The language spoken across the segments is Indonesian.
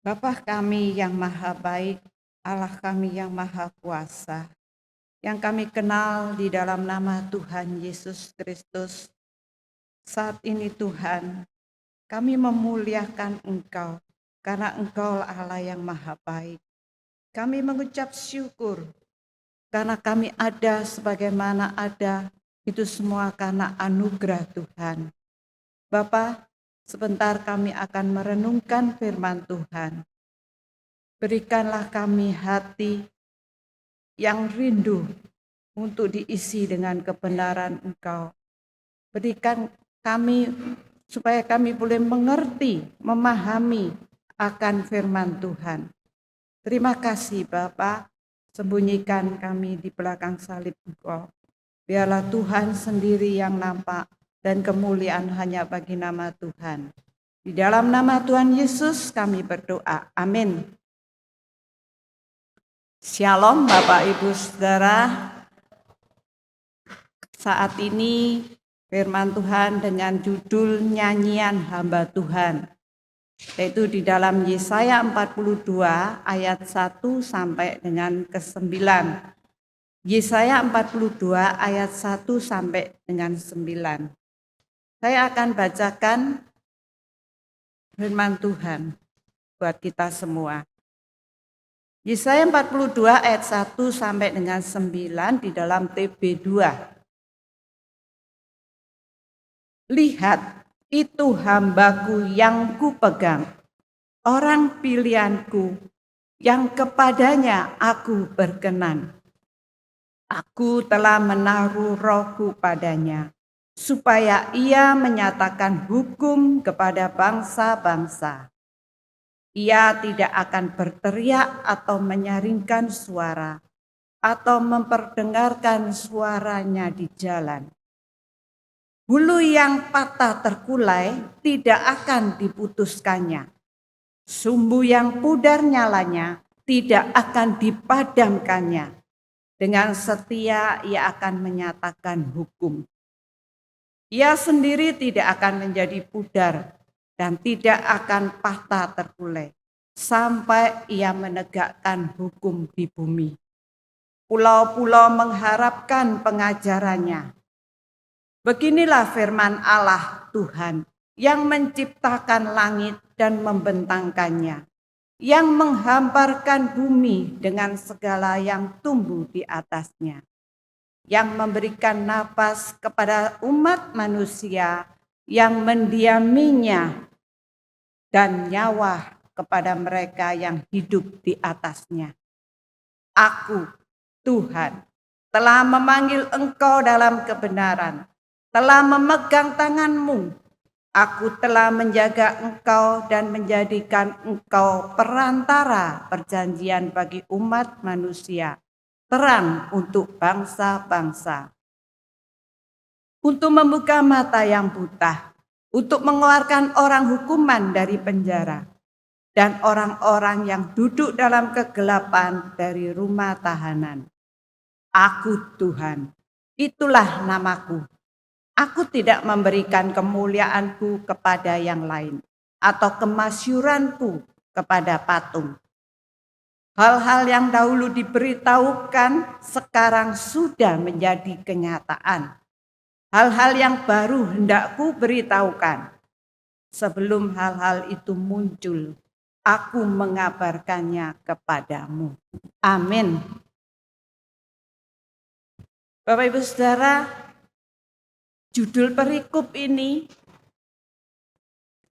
Bapa kami yang maha baik, Allah kami yang maha kuasa, yang kami kenal di dalam nama Tuhan Yesus Kristus. Saat ini Tuhan, kami memuliakan Engkau, karena Engkau Allah yang maha baik. Kami mengucap syukur, karena kami ada sebagaimana ada, itu semua karena anugerah Tuhan. Bapa, sebentar kami akan merenungkan firman Tuhan. Berikanlah kami hati yang rindu untuk diisi dengan kebenaran Engkau. Berikan kami supaya kami boleh mengerti, memahami akan firman Tuhan. Terima kasih Bapa, sembunyikan kami di belakang salib Engkau. Biarlah Tuhan sendiri yang nampak dan kemuliaan hanya bagi nama Tuhan. Di dalam nama Tuhan Yesus kami berdoa. Amin. Shalom Bapak Ibu Saudara. Saat ini firman Tuhan dengan judul nyanyian hamba Tuhan, yaitu di dalam Yesaya 42 ayat 1 sampai dengan ke-9. Yesaya 42 ayat 1 sampai dengan 9. Saya akan bacakan firman Tuhan buat kita semua. Yesaya 42 ayat 1 sampai dengan 9 di dalam TB2. Lihat, itu hambaku yang kupegang, orang pilihanku yang kepadanya aku berkenan. Aku telah menaruh rohku padanya, supaya ia menyatakan hukum kepada bangsa-bangsa. Ia tidak akan berteriak atau menyaringkan suara, atau memperdengarkan suaranya di jalan. Bulu yang patah terkulai tidak akan diputuskannya. Sumbu yang pudar nyalanya tidak akan dipadamkannya. Dengan setia ia akan menyatakan hukum. Ia sendiri tidak akan menjadi pudar dan tidak akan patah terkulai sampai ia menegakkan hukum di bumi. Pulau-pulau mengharapkan pengajarannya. Beginilah firman Allah Tuhan yang menciptakan langit dan membentangkannya, yang menghamparkan bumi dengan segala yang tumbuh di atasnya, yang memberikan napas kepada umat manusia, yang mendiaminya, dan nyawa kepada mereka yang hidup di atasnya. Aku, Tuhan, telah memanggil engkau dalam kebenaran, telah memegang tanganmu. Aku telah menjaga engkau dan menjadikan engkau perantara perjanjian bagi umat manusia, terang untuk bangsa-bangsa. Untuk membuka mata yang buta, untuk mengeluarkan orang hukuman dari penjara, dan orang-orang yang duduk dalam kegelapan dari rumah tahanan. Aku Tuhan, itulah namaku. Aku tidak memberikan kemuliaanku kepada yang lain atau kemasyuranku kepada patung. Hal-hal yang dahulu diberitahukan sekarang sudah menjadi kenyataan. Hal-hal yang baru hendak ku beritahukan. Sebelum hal-hal itu muncul, aku mengabarkannya kepadamu. Amin. Bapak Ibu Saudara, judul perikop ini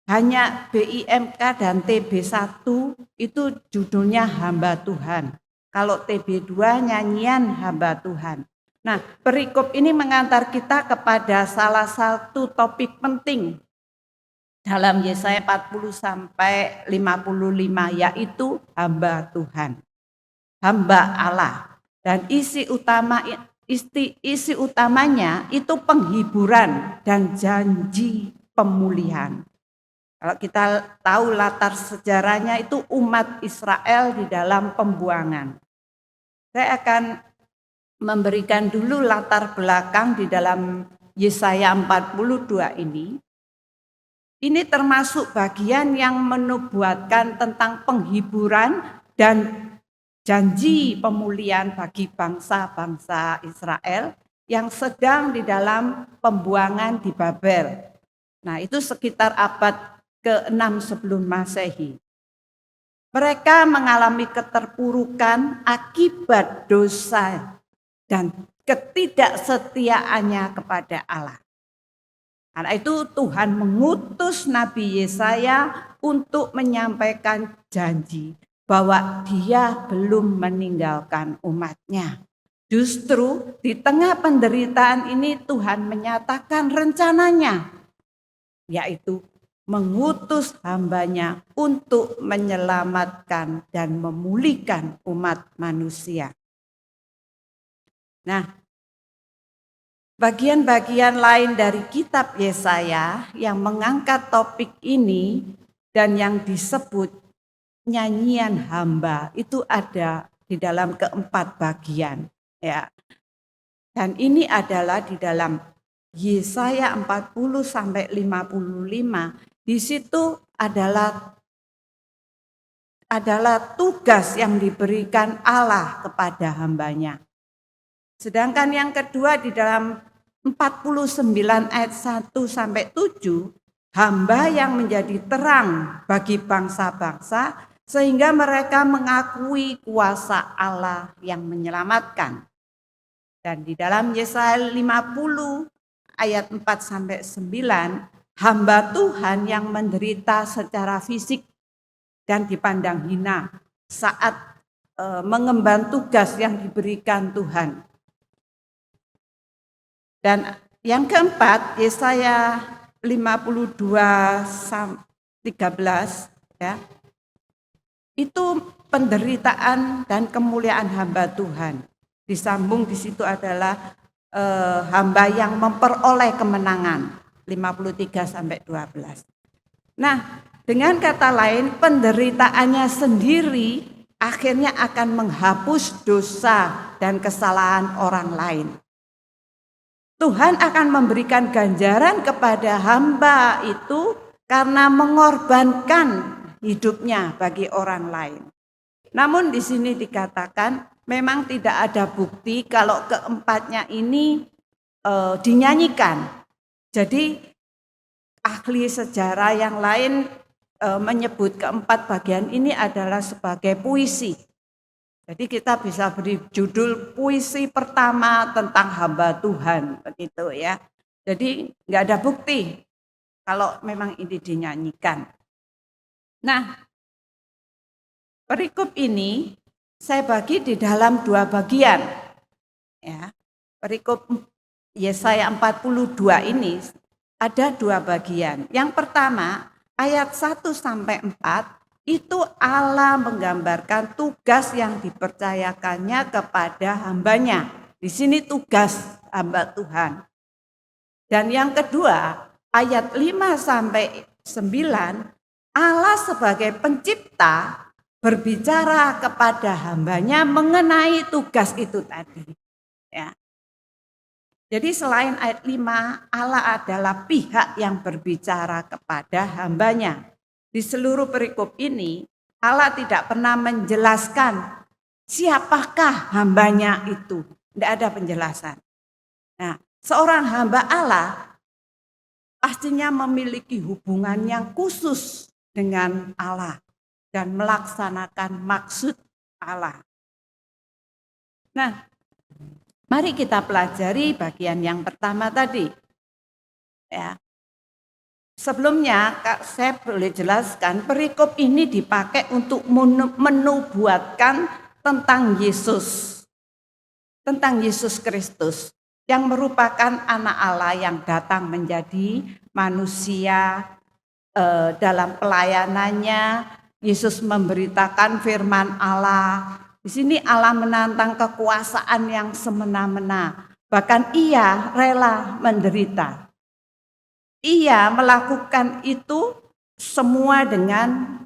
hanya BIMK dan TB1 itu judulnya hamba Tuhan. Kalau TB2 nyanyian hamba Tuhan. Nah, perikop ini mengantar kita kepada salah satu topik penting dalam Yesaya 40 sampai 55, yaitu hamba Tuhan. Hamba Allah. Dan isi utamanya itu penghiburan dan janji pemulihan. Kalau kita tahu latar sejarahnya itu umat Israel di dalam pembuangan. Saya akan memberikan dulu latar belakang di dalam Yesaya 42 ini. Ini termasuk bagian yang menubuatkan tentang penghiburan dan janji pemulihan bagi bangsa-bangsa Israel yang sedang di dalam pembuangan di Babel. Nah, itu sekitar abad ke-6 sebelum Masehi. Mereka mengalami keterpurukan akibat dosa dan ketidaksetiaannya kepada Allah. Karena itu Tuhan mengutus Nabi Yesaya untuk menyampaikan janji bahwa dia belum meninggalkan umatnya. Justru di tengah penderitaan ini Tuhan menyatakan rencananya, yaitu mengutus hambanya untuk menyelamatkan dan memulihkan umat manusia. Nah, bagian-bagian lain dari kitab Yesaya yang mengangkat topik ini dan yang disebut nyanyian hamba itu ada di dalam keempat bagian, ya. Dan ini adalah di dalam Yesaya 40 sampai 55. Di situ adalah tugas yang diberikan Allah kepada hambanya. Sedangkan yang kedua di dalam 49 ayat 1 sampai 7, hamba yang menjadi terang bagi bangsa-bangsa sehingga mereka mengakui kuasa Allah yang menyelamatkan. Dan di dalam Yesaya 50 ayat 4 sampai 9, hamba Tuhan yang menderita secara fisik dan dipandang hina saat mengemban tugas yang diberikan Tuhan. Dan yang keempat, Yesaya 52:13 ya. Itu penderitaan dan kemuliaan hamba Tuhan. Disambung di situ adalah hamba yang memperoleh kemenangan 53 sampai 12. Nah, dengan kata lain penderitaannya sendiri akhirnya akan menghapus dosa dan kesalahan orang lain. Tuhan akan memberikan ganjaran kepada hamba itu karena mengorbankan hidupnya bagi orang lain. Namun di sini dikatakan memang tidak ada bukti kalau keempatnya ini dinyanyikan. Jadi ahli sejarah yang lain menyebut keempat bagian ini adalah sebagai puisi. Jadi kita bisa beri judul puisi pertama tentang hamba Tuhan, begitu ya. Jadi nggak ada bukti kalau memang ini dinyanyikan. Nah, perikop ini saya bagi di dalam dua bagian. Ya, perikop Yesaya 42 ini ada dua bagian. Yang pertama, ayat 1 sampai 4 itu Allah menggambarkan tugas yang dipercayakannya kepada hambanya. Di sini tugas hamba Tuhan. Dan yang kedua, ayat 5 sampai 9, Allah sebagai pencipta berbicara kepada hambanya mengenai tugas itu tadi. Ya. Jadi selain ayat 5, Allah adalah pihak yang berbicara kepada hambanya. Di seluruh perikop ini, Allah tidak pernah menjelaskan siapakah hambanya itu. Tidak ada penjelasan. Nah, seorang hamba Allah pastinya memiliki hubungan yang khusus dengan Allah dan melaksanakan maksud Allah. Nah, mari kita pelajari bagian yang pertama tadi. Ya. Sebelumnya saya boleh jelaskan perikop ini dipakai untuk menubuatkan tentang Yesus. Tentang Yesus Kristus yang merupakan anak Allah yang datang menjadi manusia dalam pelayanannya. Yesus memberitakan firman Allah. Di sini Allah menantang kekuasaan yang semena-mena. Bahkan ia rela menderita. Ia melakukan itu semua dengan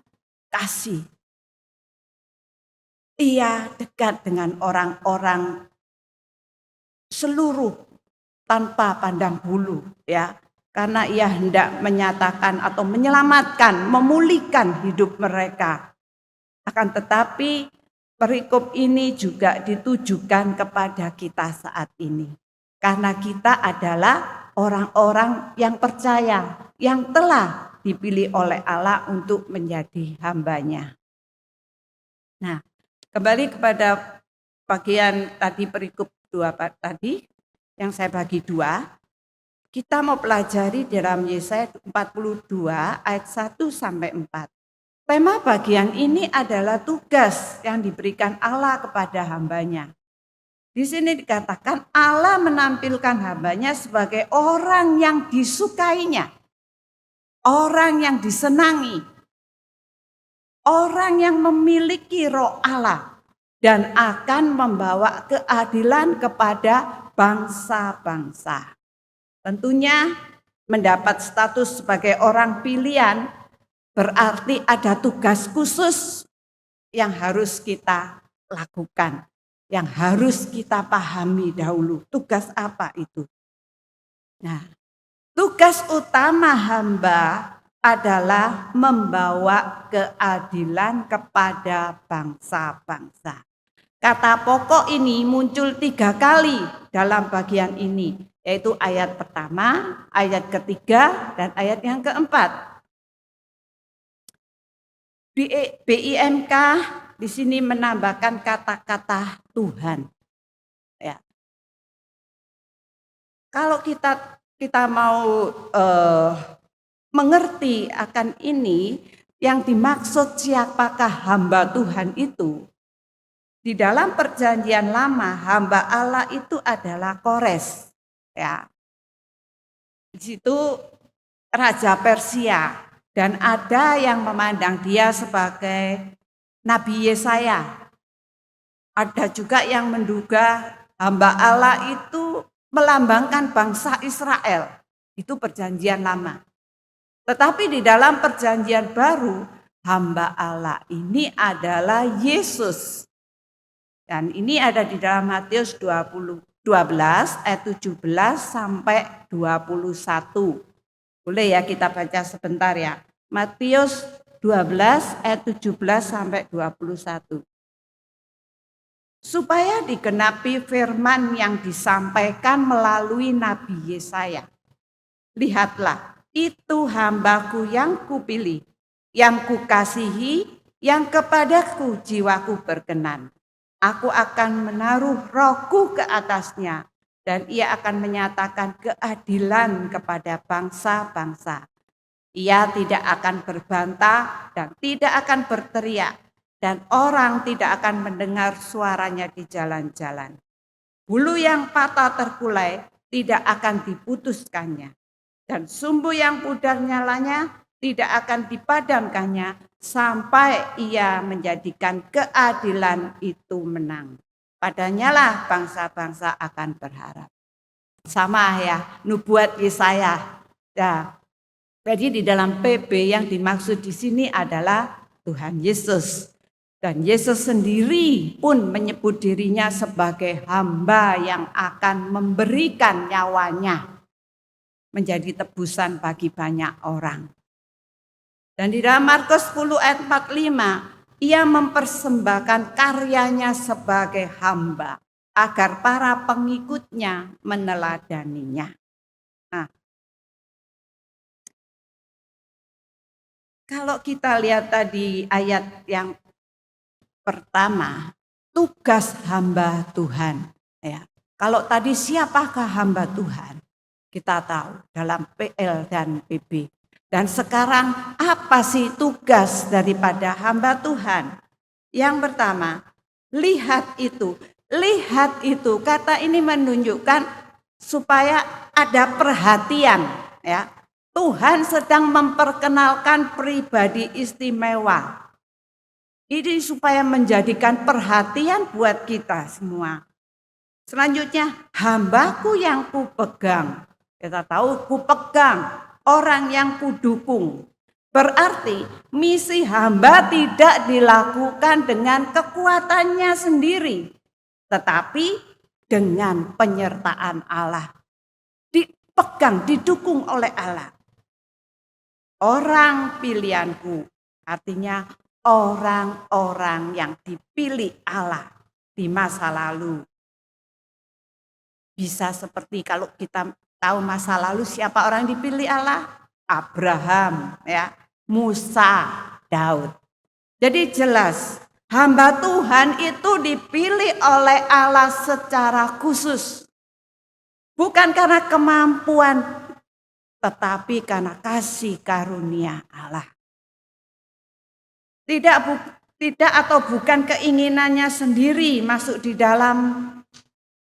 kasih. Ia dekat dengan orang-orang seluruh tanpa pandang bulu, ya. karena ia hendak menyatakan atau menyelamatkan, memulihkan hidup mereka. Akan tetapi perikop ini juga ditujukan kepada kita saat ini. Karena kita adalah orang-orang yang percaya, yang telah dipilih oleh Allah untuk menjadi hamba-Nya. Nah, kembali kepada bagian tadi perikop 2 tadi, yang saya bagi 2. Kita mau pelajari dalam Yesaya 42 ayat 1 sampai 4. Tema bagian ini adalah tugas yang diberikan Allah kepada hamba-Nya. Di sini dikatakan Allah menampilkan hamba-Nya sebagai orang yang disukainya, orang yang disenangi, orang yang memiliki roh Allah dan akan membawa keadilan kepada bangsa-bangsa. Tentunya mendapat status sebagai orang pilihan berarti ada tugas khusus yang harus kita lakukan, yang harus kita pahami dahulu. Tugas apa itu? Nah, tugas utama hamba adalah membawa keadilan kepada bangsa-bangsa. Kata pokok ini muncul 3 kali dalam bagian ini, yaitu ayat pertama, ayat ketiga, dan ayat yang keempat. BIMK di sini menambahkan kata-kata Tuhan. Ya. Kalau kita mau mengerti akan ini, yang dimaksud siapakah hamba Tuhan itu? Di dalam perjanjian lama, hamba Allah itu adalah Kores. Ya. Di situ Raja Persia. Dan ada yang memandang dia sebagai Nabi Yesaya. Ada juga yang menduga hamba Allah itu melambangkan bangsa Israel. Itu perjanjian lama. Tetapi di dalam perjanjian baru, hamba Allah ini adalah Yesus. Dan ini ada di dalam Matius 12 ayat 17 sampai 21. Boleh ya kita baca sebentar ya. Matius 12 ayat 17 sampai 21. Supaya digenapi firman yang disampaikan melalui Nabi Yesaya. Lihatlah, itu hambaku yang kupilih, yang kukasihi, yang kepadaku jiwaku berkenan. Aku akan menaruh rohku ke atasnya, dan ia akan menyatakan keadilan kepada bangsa-bangsa. Ia tidak akan berbantah dan tidak akan berteriak, dan orang tidak akan mendengar suaranya di jalan-jalan. Bulu yang patah terkulai tidak akan diputuskannya, dan sumbu yang pudar nyalanya tidak akan dipadamkannya sampai ia menjadikan keadilan itu menang. Padanya lah bangsa-bangsa akan berharap. Sama ya, nubuat Yesaya. Ya. Jadi di dalam PB yang dimaksud di sini adalah Tuhan Yesus. Dan Yesus sendiri pun menyebut dirinya sebagai hamba yang akan memberikan nyawanya menjadi tebusan bagi banyak orang. Dan di dalam Markus 10 ayat 45, ia mempersembahkan karyanya sebagai hamba agar para pengikutnya meneladaninya. Nah, kalau kita lihat tadi ayat yang pertama, tugas hamba Tuhan. Ya, kalau tadi siapakah hamba Tuhan? Kita tahu dalam PL dan PB. Dan sekarang apa sih tugas daripada hamba Tuhan? Yang pertama, lihat itu. Lihat itu, kata ini menunjukkan supaya ada perhatian. Ya, Tuhan sedang memperkenalkan pribadi istimewa. Ini supaya menjadikan perhatian buat kita semua. Selanjutnya, hambaku yang kupegang. Kita tahu kupegang, orang yang kudukung. Berarti misi hamba tidak dilakukan dengan kekuatannya sendiri, tetapi dengan penyertaan Allah. dipegang, didukung oleh Allah. Orang pilihanku, artinya orang-orang yang dipilih Allah di masa lalu. Bisa seperti kalau kita tahu masa lalu siapa orang yang dipilih Allah? Abraham, ya, Musa, Daud. Jadi jelas hamba Tuhan itu dipilih oleh Allah secara khusus. Bukan karena kemampuan, tetapi karena kasih karunia Allah. Tidak atau bukan keinginannya sendiri masuk di dalam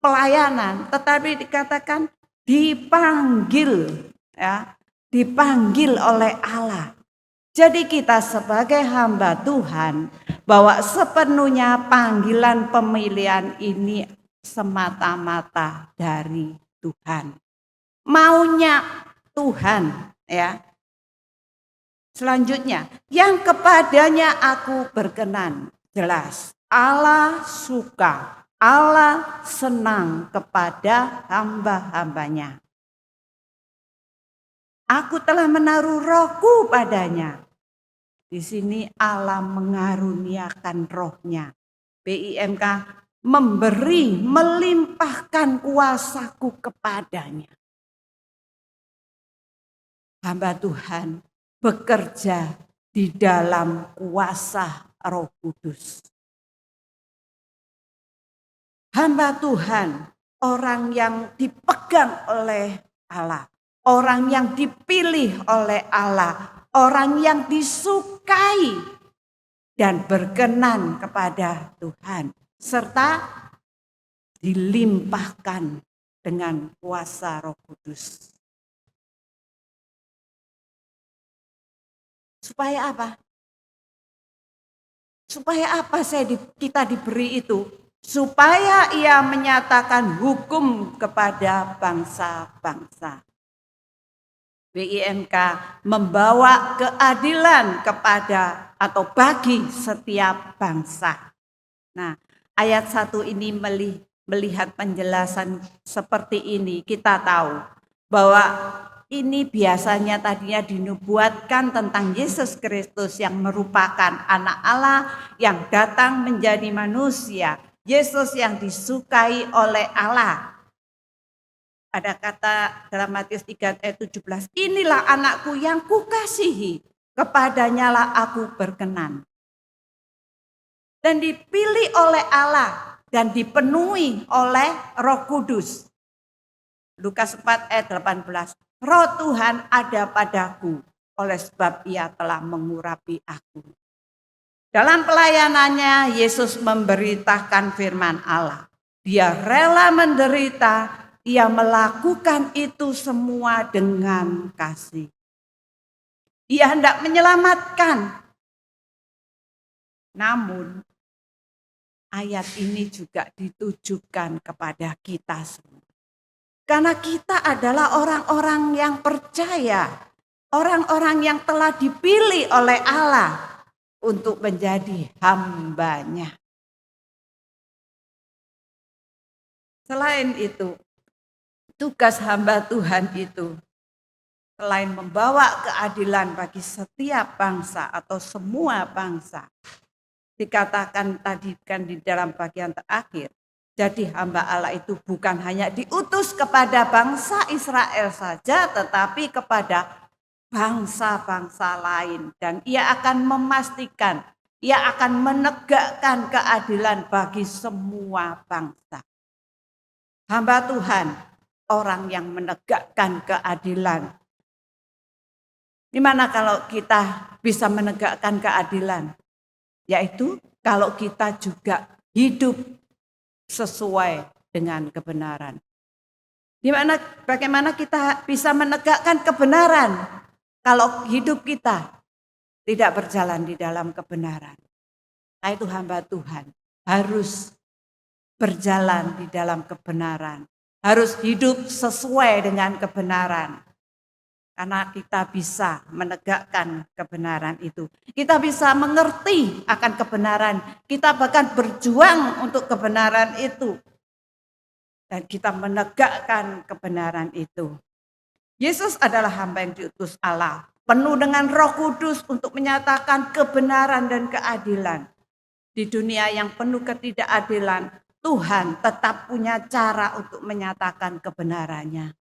pelayanan, tetapi dikatakan dipanggil, ya, dipanggil oleh Allah. Jadi kita sebagai hamba Tuhan, bahwa sepenuhnya panggilan pemilihan ini semata-mata dari Tuhan. Maunya Tuhan, ya. Selanjutnya, yang kepadanya aku berkenan. Jelas, Allah suka, Allah senang kepada hamba-hambanya. Aku telah menaruh rohku padanya. Di sini Allah mengaruniakan rohnya. BIMK memberi, melimpahkan kuasaku kepadanya. Hamba Tuhan bekerja di dalam kuasa Roh Kudus. Hamba Tuhan, orang yang dipegang oleh Allah, orang yang dipilih oleh Allah, orang yang disukai dan berkenan kepada Tuhan, serta dilimpahkan dengan kuasa Roh Kudus. Supaya apa? Supaya apa kita diberi itu? Supaya ia menyatakan hukum kepada bangsa-bangsa. BIMK membawa keadilan kepada atau bagi setiap bangsa. Nah, ayat 1 ini melihat penjelasan seperti ini, kita tahu bahwa ini biasanya tadinya dinubuatkan tentang Yesus Kristus yang merupakan anak Allah yang datang menjadi manusia. Yesus yang disukai oleh Allah. Ada kata dalam Matius 3 ayat 17, inilah anakku yang kukasihi, kepadanya lah aku berkenan. Dan dipilih oleh Allah dan dipenuhi oleh Roh Kudus. Lukas 4 ayat 18. Roh Tuhan ada padaku, oleh sebab ia telah mengurapi aku. Dalam pelayanannya, Yesus memberitakan firman Allah. Dia rela menderita, ia melakukan itu semua dengan kasih. Ia hendak menyelamatkan. Namun, ayat ini juga ditujukan kepada kita semua. Karena kita adalah orang-orang yang percaya, orang-orang yang telah dipilih oleh Allah untuk menjadi hambanya. Selain itu, tugas hamba Tuhan itu selain membawa keadilan bagi setiap bangsa atau semua bangsa, dikatakan tadi kan di dalam bagian terakhir, jadi hamba Allah itu bukan hanya diutus kepada bangsa Israel saja, tetapi kepada bangsa-bangsa lain. Dan ia akan memastikan, ia akan menegakkan keadilan bagi semua bangsa. Hamba Tuhan, orang yang menegakkan keadilan. Gimana kalau kita bisa menegakkan keadilan? Yaitu kalau kita juga hidup sesuai dengan kebenaran. Bagaimana kita bisa menegakkan kebenaran kalau hidup kita tidak berjalan di dalam kebenaran? Nah, itu hamba Tuhan harus berjalan di dalam kebenaran, harus hidup sesuai dengan kebenaran. Karena kita bisa menegakkan kebenaran itu. Kita bisa mengerti akan kebenaran. Kita bahkan berjuang untuk kebenaran itu. Dan kita menegakkan kebenaran itu. Yesus adalah hamba yang diutus Allah, penuh dengan Roh Kudus untuk menyatakan kebenaran dan keadilan. Di dunia yang penuh ketidakadilan, Tuhan tetap punya cara untuk menyatakan kebenarannya.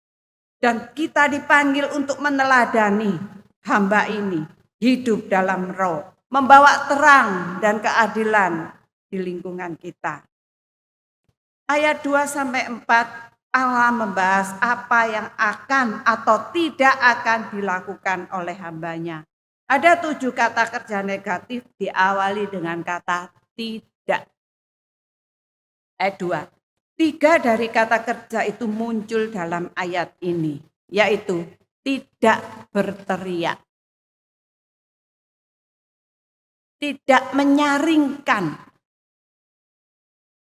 Dan kita dipanggil untuk meneladani hamba ini, hidup dalam roh, membawa terang dan keadilan di lingkungan kita. Ayat 2-4 Allah membahas apa yang akan atau tidak akan dilakukan oleh hambanya. Ada 7 kata kerja negatif diawali dengan kata tidak. Ayat 2. 3 dari kata kerja itu muncul dalam ayat ini, yaitu tidak berteriak, tidak menyaringkan,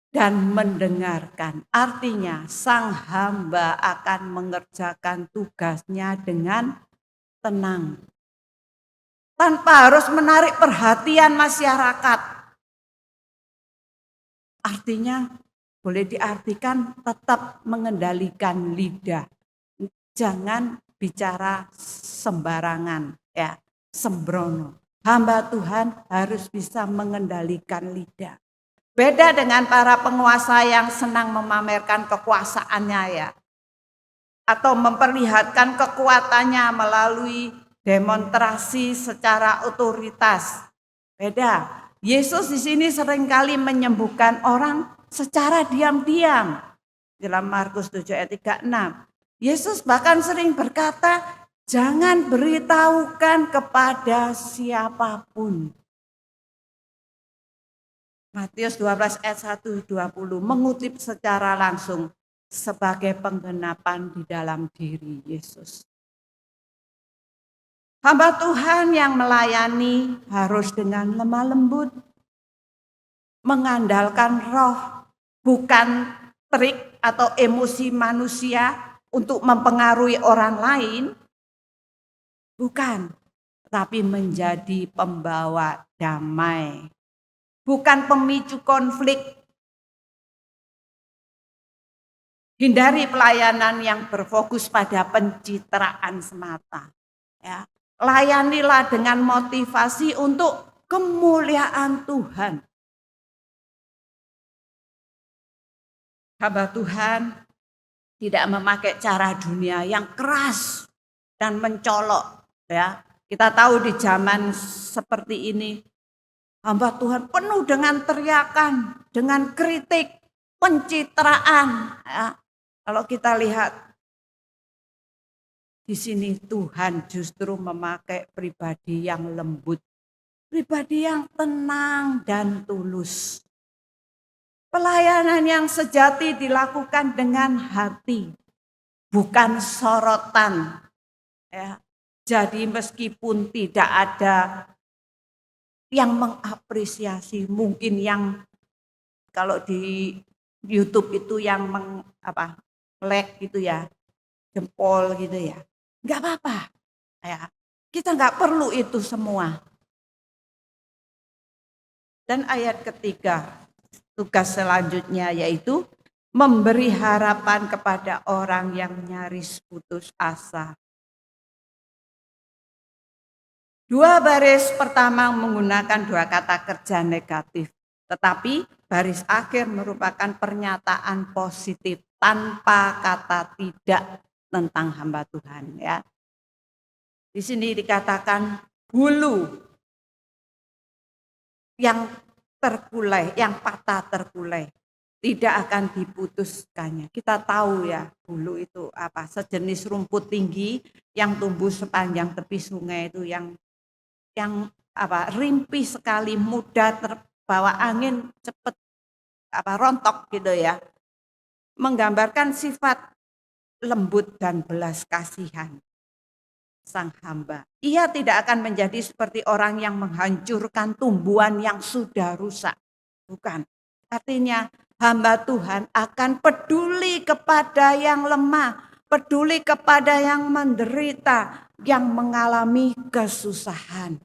dan mendengarkan. Artinya sang hamba akan mengerjakan tugasnya dengan tenang, tanpa harus menarik perhatian masyarakat. Artinya boleh diartikan tetap mengendalikan lidah. Jangan bicara sembarangan, ya, sembrono. Hamba Tuhan harus bisa mengendalikan lidah. Beda dengan para penguasa yang senang memamerkan kekuasaannya, ya, atau memperlihatkan kekuatannya melalui demonstrasi secara otoritas. Beda. Yesus di sini seringkali menyembuhkan orang secara diam-diam. Dalam Markus 7 ayat 36. Yesus bahkan sering berkata, jangan beritahukan kepada siapapun. Matius 12 ayat 1-20 mengutip secara langsung sebagai penggenapan di dalam diri Yesus. Hamba Tuhan yang melayani harus dengan lemah lembut, mengandalkan roh, bukan trik atau emosi manusia untuk mempengaruhi orang lain, bukan, tapi menjadi pembawa damai. Bukan pemicu konflik. Hindari pelayanan yang berfokus pada pencitraan semata. Ya. Layanilah dengan motivasi untuk kemuliaan Tuhan. Hamba Tuhan tidak memakai cara dunia yang keras dan mencolok. Ya. Kita tahu di zaman seperti ini, hamba Tuhan penuh dengan teriakan, dengan kritik, pencitraan. Ya. Kalau kita lihat di sini Tuhan justru memakai pribadi yang lembut, pribadi yang tenang dan tulus. Pelayanan yang sejati dilakukan dengan hati, bukan sorotan. Ya. Jadi meskipun tidak ada yang mengapresiasi, mungkin yang kalau di YouTube itu yang like gitu ya, jempol gitu ya, nggak apa-apa. Ya, kita nggak perlu itu semua. Dan ayat ketiga, tugas selanjutnya yaitu memberi harapan kepada orang yang nyaris putus asa. 2 baris pertama menggunakan 2 kata kerja negatif, tetapi baris akhir merupakan pernyataan positif tanpa kata tidak tentang hamba Tuhan, ya. Di sini dikatakan bulu yang terkulai, yang patah terkulai tidak akan diputuskannya. Kita tahu ya, bulu itu apa? Sejenis rumput tinggi yang tumbuh sepanjang tepi sungai itu yang rimpi sekali, mudah terbawa angin, cepat rontok gitu ya. Menggambarkan sifat lembut dan belas kasihan sang hamba. Ia tidak akan menjadi seperti orang yang menghancurkan tumbuhan yang sudah rusak. Bukan. Artinya hamba Tuhan akan peduli kepada yang lemah, peduli kepada yang menderita, yang mengalami kesusahan.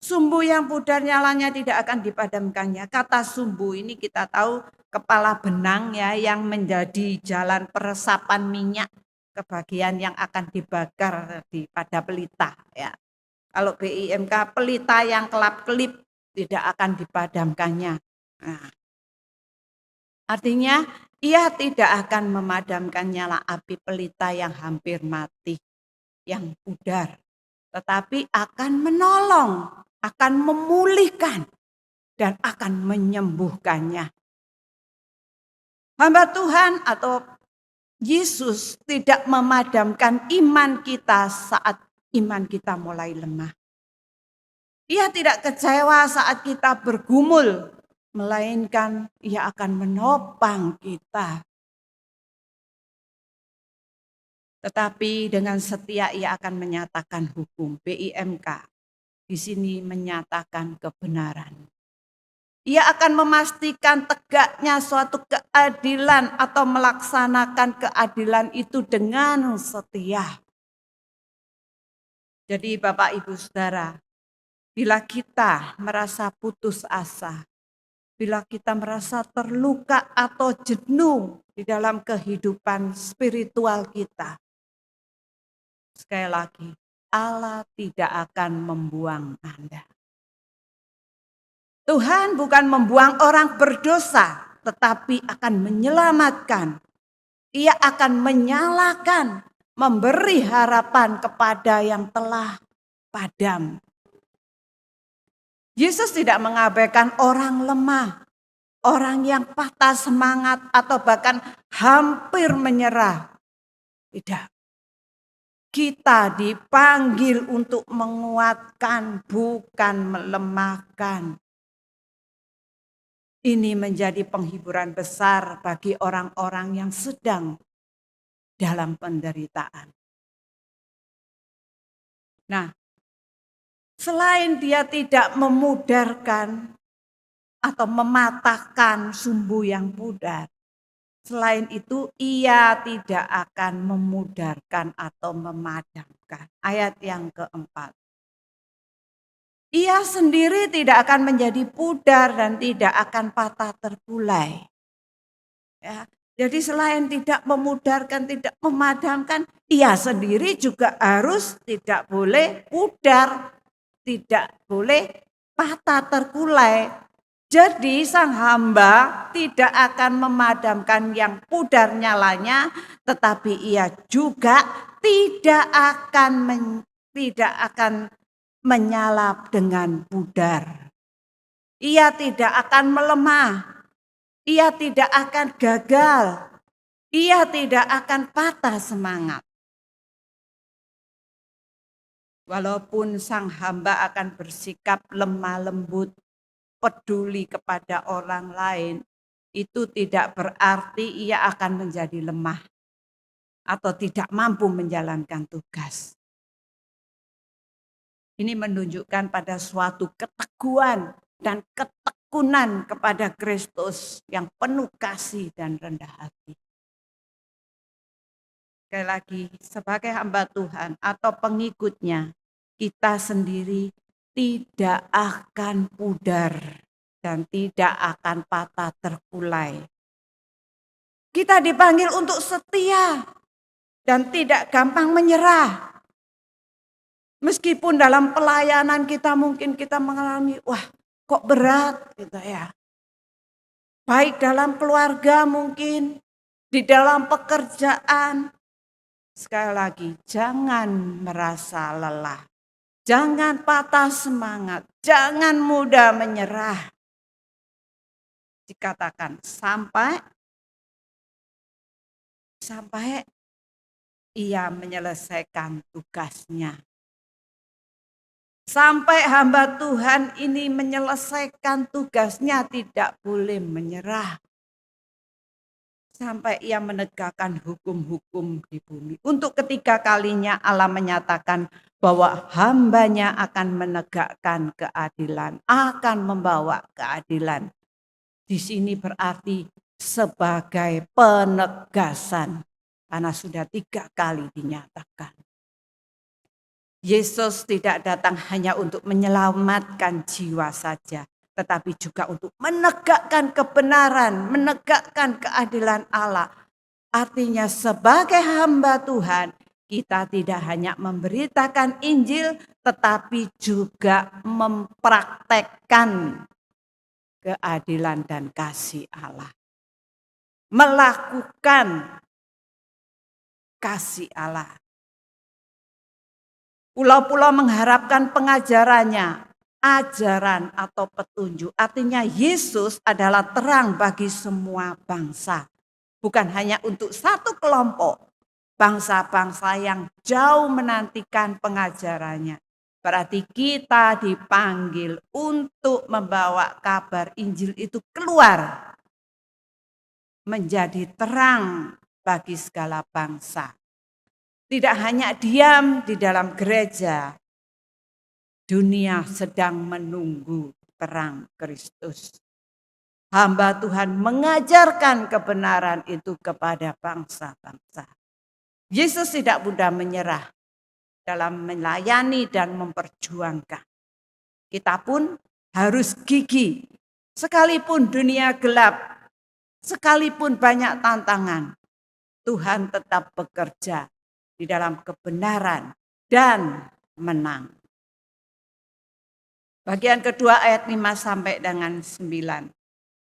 Sumbu yang pudar nyalanya tidak akan dipadamkannya. Kata sumbu ini kita tahu kepala benang ya yang menjadi jalan peresapan minyak. kebagian yang akan dibakar pada pelita ya. Kalau BIMK pelita yang kelap-kelip tidak akan dipadamkannya. Nah, artinya ia tidak akan memadamkan nyala api pelita yang hampir mati, yang pudar. Tetapi akan menolong, akan memulihkan, dan akan menyembuhkannya. Hamba Tuhan atau Yesus tidak memadamkan iman kita saat iman kita mulai lemah. Ia tidak kecewa saat kita bergumul, melainkan ia akan menopang kita. Tetapi dengan setia ia akan menyatakan hukum. BIMK di sini menyatakan kebenaran. Ia akan memastikan tegaknya suatu keadilan atau melaksanakan keadilan itu dengan setia. Jadi Bapak Ibu Saudara, bila kita merasa putus asa, bila kita merasa terluka atau jenuh di dalam kehidupan spiritual kita, sekali lagi, Allah tidak akan membuang Anda. Tuhan bukan membuang orang berdosa, tetapi akan menyelamatkan. Ia akan menyalakan, memberi harapan kepada yang telah padam. Yesus tidak mengabaikan orang lemah, orang yang patah semangat atau bahkan hampir menyerah. Tidak. Kita dipanggil untuk menguatkan, bukan melemahkan. Ini menjadi penghiburan besar bagi orang-orang yang sedang dalam penderitaan. Nah, selain dia tidak memudarkan atau mematahkan sumbu yang pudar, selain itu ia tidak akan memudarkan atau memadamkan. Ayat yang keempat. Ia sendiri tidak akan menjadi pudar dan tidak akan patah terkulai. Ya, jadi selain tidak memudarkan, tidak memadamkan, ia sendiri juga harus tidak boleh pudar, tidak boleh patah terkulai. Jadi sang hamba tidak akan memadamkan yang pudar nyalanya, tetapi ia juga tidak akan menyala dengan pudar. Ia tidak akan melemah. Ia tidak akan gagal. Ia tidak akan patah semangat. Walaupun sang hamba akan bersikap lemah lembut, peduli kepada orang lain, itu tidak berarti ia akan menjadi lemah atau tidak mampu menjalankan tugas. Ini menunjukkan pada suatu keteguhan dan ketekunan kepada Kristus yang penuh kasih dan rendah hati. Sekali lagi, sebagai hamba Tuhan atau pengikutnya, kita sendiri tidak akan pudar dan tidak akan patah terkulai. Kita dipanggil untuk setia dan tidak gampang menyerah. Meskipun dalam pelayanan kita mungkin kita mengalami, wah kok berat gitu ya. Baik dalam keluarga mungkin, di dalam pekerjaan. Sekali lagi, jangan merasa lelah. Jangan patah semangat, jangan mudah menyerah. Dikatakan sampai ia menyelesaikan tugasnya. Sampai hamba Tuhan ini menyelesaikan tugasnya, tidak boleh menyerah. Sampai ia menegakkan hukum-hukum di bumi. Untuk ketiga kalinya Allah menyatakan bahwa hambanya akan menegakkan keadilan, akan membawa keadilan. Di sini berarti sebagai penegasan, karena sudah 3 kali dinyatakan. Yesus tidak datang hanya untuk menyelamatkan jiwa saja, tetapi juga untuk menegakkan kebenaran, menegakkan keadilan Allah. Artinya sebagai hamba Tuhan, kita tidak hanya memberitakan Injil, tetapi juga mempraktekkan keadilan dan kasih Allah. Melakukan kasih Allah. Pulau-pulau mengharapkan pengajarannya, ajaran atau petunjuk. Artinya Yesus adalah terang bagi semua bangsa. Bukan hanya untuk satu kelompok, bangsa-bangsa yang jauh menantikan pengajarannya. Berarti kita dipanggil untuk membawa kabar Injil itu keluar. Menjadi terang bagi segala bangsa. Tidak hanya diam di dalam gereja, dunia sedang menunggu terang Kristus. Hamba Tuhan mengajarkan kebenaran itu kepada bangsa-bangsa. Yesus tidak mudah menyerah dalam melayani dan memperjuangkan. Kita pun harus gigih. Sekalipun dunia gelap, sekalipun banyak tantangan, Tuhan tetap bekerja di dalam kebenaran dan menang. Bagian kedua ayat 5 sampai dengan 9.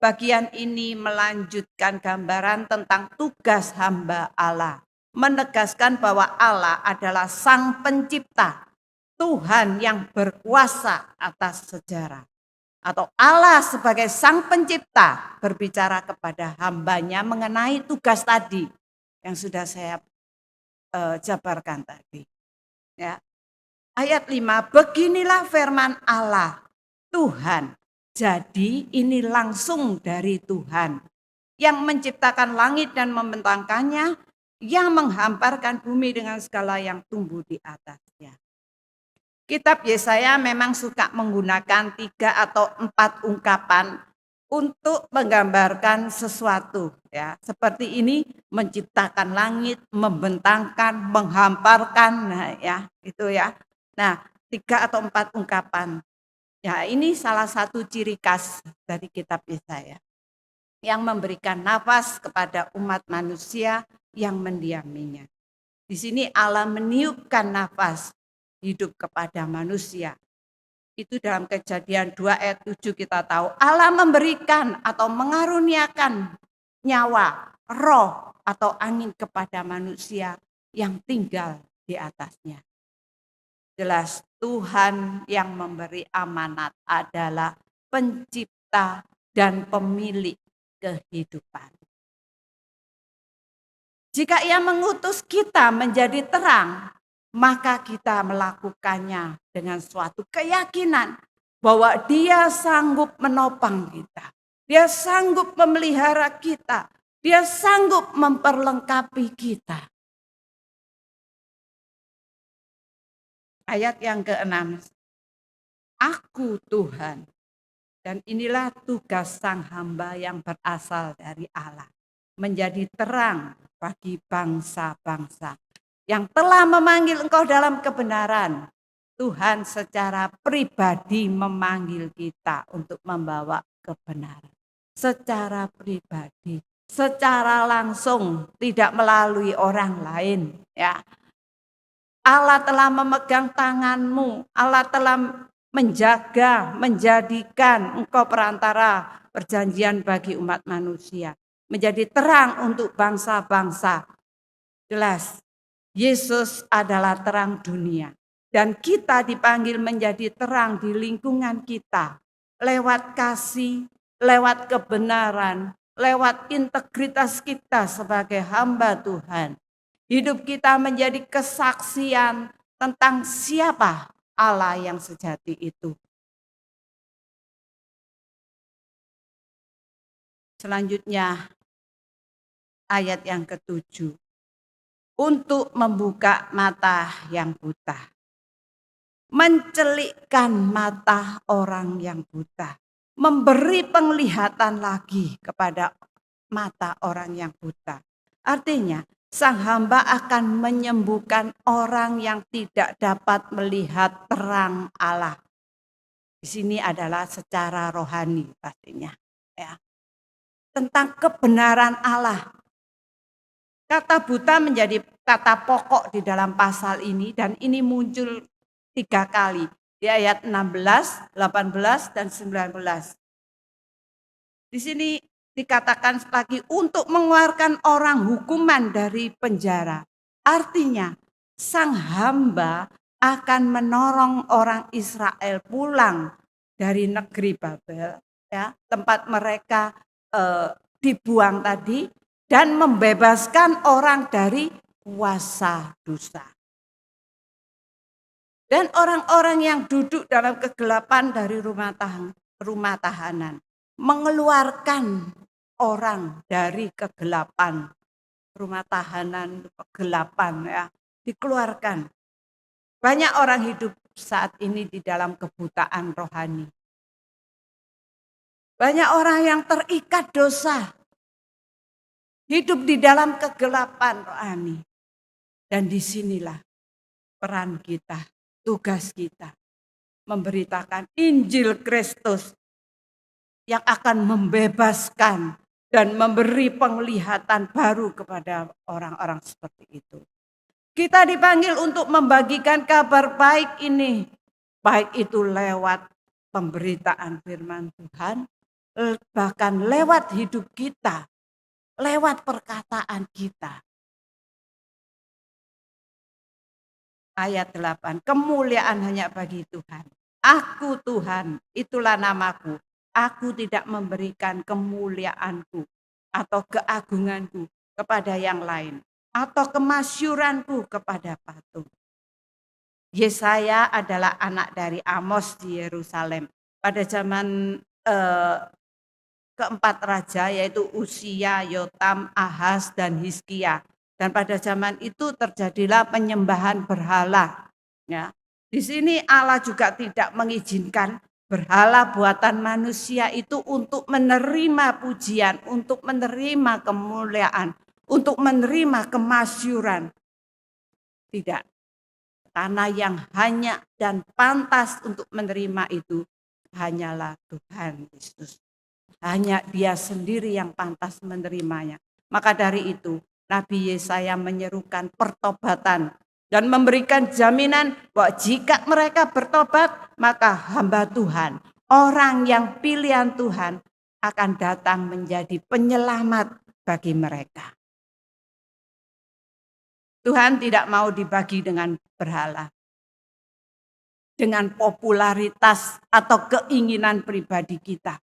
Bagian ini melanjutkan gambaran tentang tugas hamba Allah. Menegaskan bahwa Allah adalah Sang Pencipta, Tuhan yang berkuasa atas sejarah. Atau Allah sebagai Sang Pencipta berbicara kepada hambanya mengenai tugas tadi yang sudah saya jabarkan tadi. Ya. Ayat 5, beginilah firman Allah, Tuhan. Jadi ini langsung dari Tuhan yang menciptakan langit dan membentangkannya, yang menghamparkan bumi dengan segala yang tumbuh di atasnya. Kitab Yesaya memang suka menggunakan 3 atau 4 ungkapan untuk menggambarkan sesuatu, ya. Seperti ini, menciptakan langit, membentangkan, menghamparkan, nah ya, itu ya. Nah, 3 atau 4 ungkapan. Ya, ini salah satu ciri khas dari kitab Yesaya yang memberikan nafas kepada umat manusia yang mendiaminya. Di sini Allah meniupkan nafas hidup kepada manusia. Itu dalam Kejadian 2 ayat 7 kita tahu Allah memberikan atau mengaruniakan nyawa, roh atau angin kepada manusia yang tinggal di atasnya. Jelas Tuhan yang memberi amanat adalah pencipta dan pemilik kehidupan. Jika Ia mengutus kita menjadi terang, maka kita melakukannya dengan suatu keyakinan bahwa Dia sanggup menopang kita. Dia sanggup memelihara kita. Dia sanggup memperlengkapi kita. Ayat yang ke-6. Aku Tuhan, dan inilah tugas sang hamba yang berasal dari Allah, menjadi terang bagi bangsa-bangsa yang telah memanggil engkau dalam kebenaran. Tuhan secara pribadi memanggil kita untuk membawa kebenaran. Secara pribadi, secara langsung, tidak melalui orang lain, ya. Allah telah memegang tanganmu, Allah telah menjaga, menjadikan engkau perantara perjanjian bagi umat manusia. Menjadi terang untuk bangsa-bangsa. Jelas, Yesus adalah terang dunia. Dan kita dipanggil menjadi terang di lingkungan kita. Lewat kasih, lewat kebenaran, lewat integritas kita sebagai hamba Tuhan. Hidup kita menjadi kesaksian tentang siapa Allah yang sejati itu. Selanjutnya ayat yang ke-7. Untuk membuka mata yang buta. Mencelikkan mata orang yang buta. Memberi penglihatan lagi kepada mata orang yang buta. Artinya, sang hamba akan menyembuhkan orang yang tidak dapat melihat terang Allah. Di sini adalah secara rohani pastinya, ya. Tentang kebenaran Allah. Kata buta menjadi kata pokok di dalam pasal ini dan ini muncul 3 kali di ayat 16, 18, dan 19. Di sini dikatakan lagi untuk mengeluarkan orang hukuman dari penjara. Artinya sang hamba akan menorong orang Israel pulang dari negeri Babel, ya, tempat mereka dibuang tadi, dan membebaskan orang dari kuasa dosa. Dan orang-orang yang duduk dalam kegelapan dari rumah tahanan mengeluarkan orang dari kegelapan rumah tahanan, kegelapan, ya, dikeluarkan. Banyak orang hidup saat ini di dalam kebutaan rohani. Banyak orang yang terikat dosa, hidup di dalam kegelapan rohani. Dan disinilah peran kita, tugas kita, memberitakan Injil Kristus yang akan membebaskan dan memberi penglihatan baru kepada orang-orang seperti itu. Kita dipanggil untuk membagikan kabar baik ini, baik itu lewat pemberitaan firman Tuhan, bahkan lewat hidup kita, lewat perkataan kita. Ayat 8, kemuliaan hanya bagi Tuhan. Aku Tuhan, itulah namaku. Aku tidak memberikan kemuliaanku atau keagunganku kepada yang lain, atau kemasyuranku kepada patung. Yesaya adalah anak dari Amos di Yerusalem. Pada zaman keempat raja, yaitu Usia, Yotam, Ahaz, dan Hizkia. Dan pada zaman itu terjadilah penyembahan berhala. Ya. Di sini Allah juga tidak mengizinkan berhala buatan manusia itu untuk menerima pujian, untuk menerima kemuliaan, untuk menerima kemasyuran. Tidak. Karena yang hanya dan pantas untuk menerima itu hanyalah Tuhan Yesus. Hanya Dia sendiri yang pantas menerimanya. Maka dari itu Nabi Yesaya menyerukan pertobatan dan memberikan jaminan bahwa jika mereka bertobat, maka hamba Tuhan, orang yang pilihan Tuhan akan datang menjadi penyelamat bagi mereka. Tuhan tidak mau dibagi dengan berhala, dengan popularitas atau keinginan pribadi kita.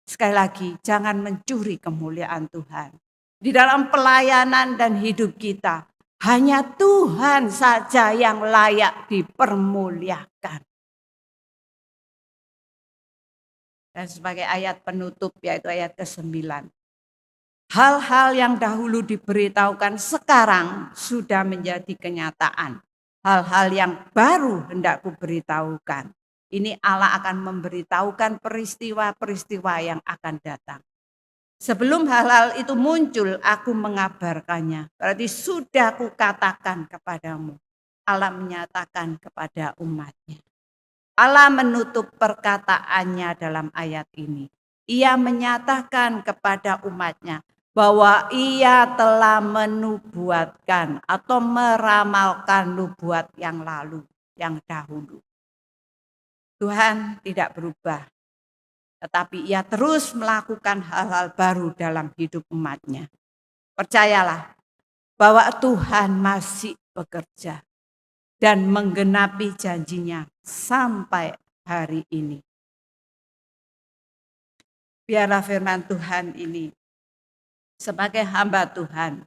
Sekali lagi, jangan mencuri kemuliaan Tuhan. Di dalam pelayanan dan hidup kita, hanya Tuhan saja yang layak dipermuliakan. Dan sebagai ayat penutup, yaitu ayat ke-9. Hal-hal yang dahulu diberitahukan sekarang sudah menjadi kenyataan. Hal-hal yang baru hendak kuberitahukan. Ini Allah akan memberitahukan peristiwa-peristiwa yang akan datang. Sebelum hal-hal itu muncul, aku mengabarkannya. Berarti sudah kukatakan kepadamu. Allah menyatakan kepada umatnya. Allah menutup perkataannya dalam ayat ini. Ia menyatakan kepada umatnya bahwa ia telah menubuatkan atau meramalkan nubuat yang lalu, yang dahulu. Tuhan tidak berubah, tetapi ia terus melakukan hal-hal baru dalam hidup umatnya. Percayalah bahwa Tuhan masih bekerja dan menggenapi janjinya sampai hari ini. Biarlah firman Tuhan ini sebagai hamba Tuhan,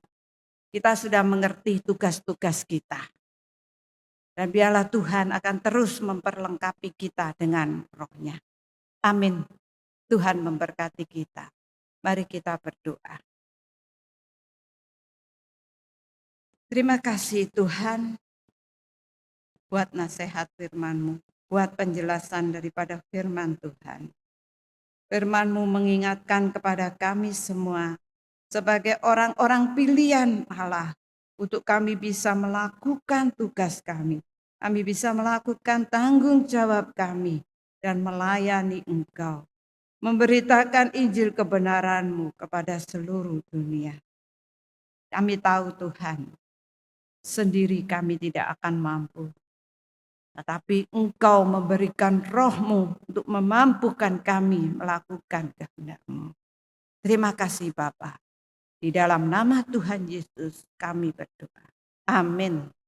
kita sudah mengerti tugas-tugas kita. Dan biarlah Tuhan akan terus memperlengkapi kita dengan roh-Nya. Amin. Tuhan memberkati kita. Mari kita berdoa. Terima kasih Tuhan buat nasihat firman-Mu, buat penjelasan daripada firman Tuhan. Firman-Mu mengingatkan kepada kami semua sebagai orang-orang pilihan Allah untuk kami bisa melakukan tugas kami. Kami bisa melakukan tanggung jawab kami dan melayani Engkau. Memberitakan Injil kebenaran-Mu kepada seluruh dunia. Kami tahu Tuhan, sendiri kami tidak akan mampu. Tetapi Engkau memberikan roh-Mu untuk memampukan kami melakukan kehendak-Mu. Terima kasih Bapa. Di dalam nama Tuhan Yesus kami berdoa. Amin.